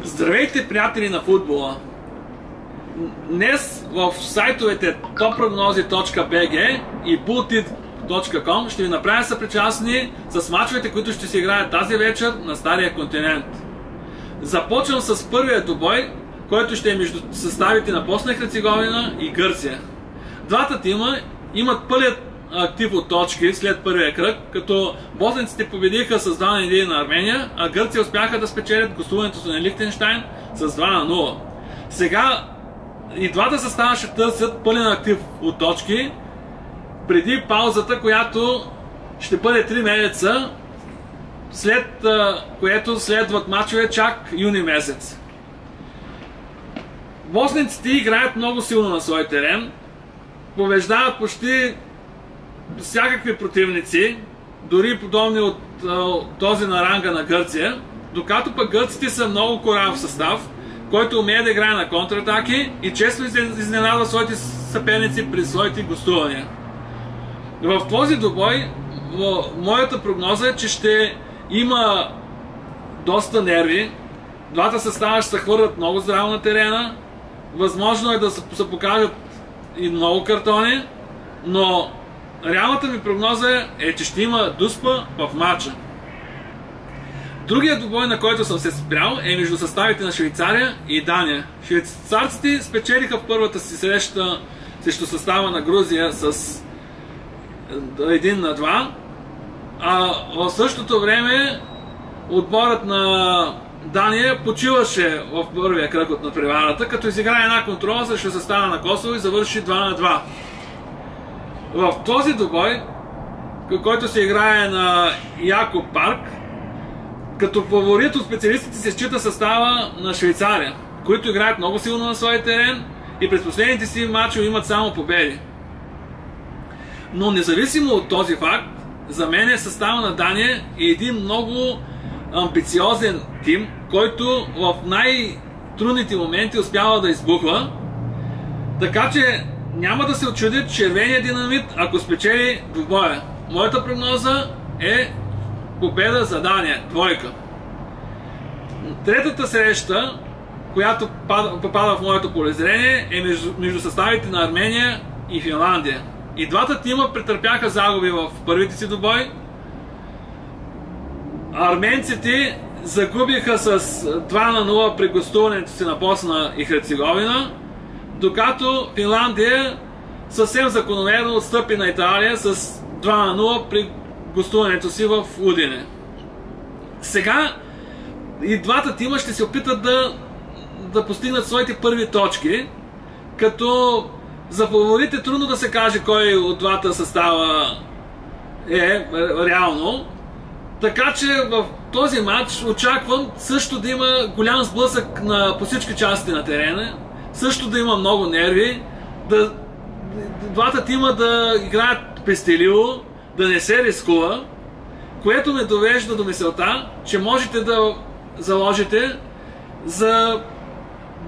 Здравейте, приятели на футбола! Днес в сайтовете topprognozi.bg и bulltit.com ще ви направя съпричастни с мачовете, които ще се играят тази вечер на Стария континент. Започвам с първия двубой, който ще е между съставите на Босна и Херцеговина и Гърция. Двата тима имат пълен актив от точки след първия кръг, като босненците победиха с 2-1 на Армения, а Гърция успяха да спечелят гостуването си на Лихтенщайн с 2-0. Сега и двата състава ще търсят пълен актив от точки преди паузата, която ще бъде 3 месеца, след което следват мачове чак юни месец. Босненците играят много силно на свой терен, побеждават почти всякакви противници, дори подобни от този на ранга на Гърция, докато пък гърците са много корав състав, който умее да играе на контратаки и често изненадва своите съперници при своите гостувания. В този двубой моята прогноза е, че ще има доста нерви, двата състава ще се хвърлят много здраво на терена, възможно е да се покажат и много картони, но реалната ми прогноза е, че ще има дуспа в матча. Другият двубой, на който съм се спрял, е между съставите на Швейцария и Дания. Швейцарците спечелиха в първата си среща срещу състава на Грузия с 1-2, а в същото време отборът на Дания почиваше в първия кръг от надпреварата, като изигра една контрола срещу състава на Косово и завърши 2-2. В този двубой, който се играе на Якоб Парк, като фаворит от специалистите се счита състава на Швейцария, които играят много силно на своя терен и през последните си мачове имат само победи. Но независимо от този факт, за мен състава на Дания е един много амбициозен тим, който в най-трудните моменти успява да избухва, така че няма да се очуди червения динамит, ако спечели двубоя. Моята прогноза е победа за Дания, двойка. Третата среща, която попада в моето полезрение, е между съставите на Армения и Финландия. И двата тима претърпяха загуби в първите си двубой. Арменците загубиха с 2-0 при гостуването си на Босна и Херцеговина, докато Финландия съвсем закономерно отстъпи на Италия с 2-0 при гостуването си в Удине. Сега и двата тима ще се опитат да постигнат своите първи точки, като за фаворите трудно да се каже кой от двата състава е реално. Така че в този матч очаквам също да има голям сблъсък по всички части на терена, също да има много нерви, двата тима да играят пестеливо, да не се рискува, което ме довежда до мисълта, че можете да заложите за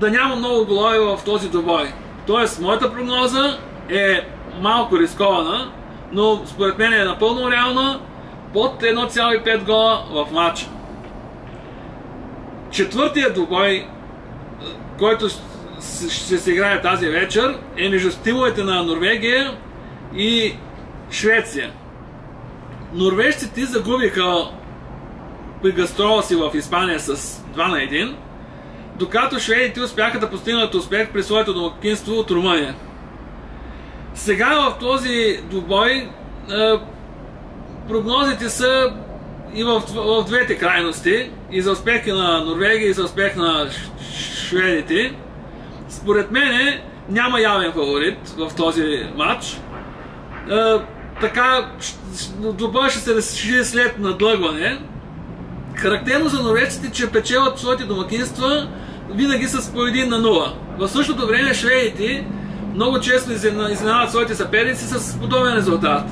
да няма много голове в този двубой. Тоест, моята прогноза е малко рискована, но според мен е напълно реална, под 1,5 гола в матча. Четвъртият двубой, който ще се играе тази вечер, е между тимовете на Норвегия и Швеция. Норвежците загубиха при гастрола си в Испания с 2-1, докато шведите успяха да постигнат успех при своето домакинство от Румъния. Сега в този двубой прогнозите са и в двете крайности, и за успехи на Норвегия, и за успех на шведите. Според мен няма явен фаворит в този матч. Така, двубоя ще се реши след надлъгване. Характерно за норвежците, че печелят своите домакинства винаги с по 1-0. В същото време шведите много често изненадват своите съперници с подобен резултат.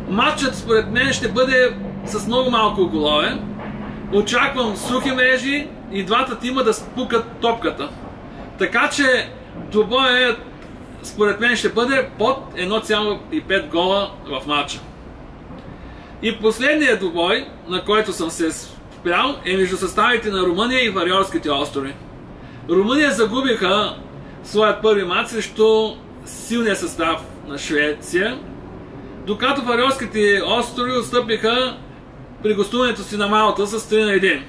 Матчът според мен ще бъде с много малко голове. Очаквам сухи мрежи и двата тима да спукат топката. Така че двубоят според мен ще бъде под 1,5 гола в матча. И последният двубой, на който съм се успял е между съставите на Румъния и Фариорските острови. Румъния загубиха своят първи мач срещу силния състав на Швеция, докато Фариорските острови отстъпиха при гостуването си на Малта с 3-1.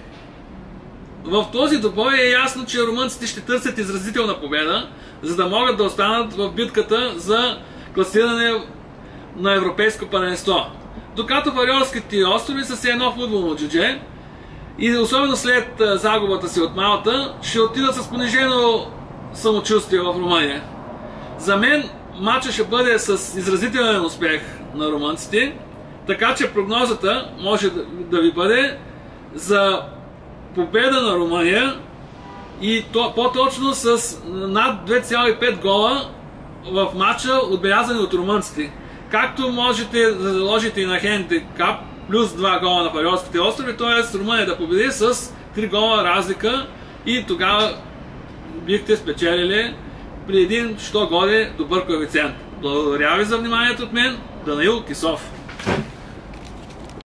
В този двубой е ясно, че румънците ще търсят изразителна победа, за да могат да останат в битката за класиране на европейско първенство. Докато Фариорските острови са си едно футболно джудже и особено след загубата си от Малта ще отидат с понижено самочувствие в Румъния. За мен матчът ще бъде с изразителен успех на румънците, така че прогнозата може да ви бъде за победа на Румъния и по-точно с над 2,5 гола в матча, отбелязани от румънците. Както можете да заложите и на хендикап плюс 2 гола на Фариорските острови, т.е. Румъния да победи с 3 гола разлика и тогава бихте спечелили при един що годе добър коефициент. Благодаря ви за вниманието от мен, Данаил Кисов.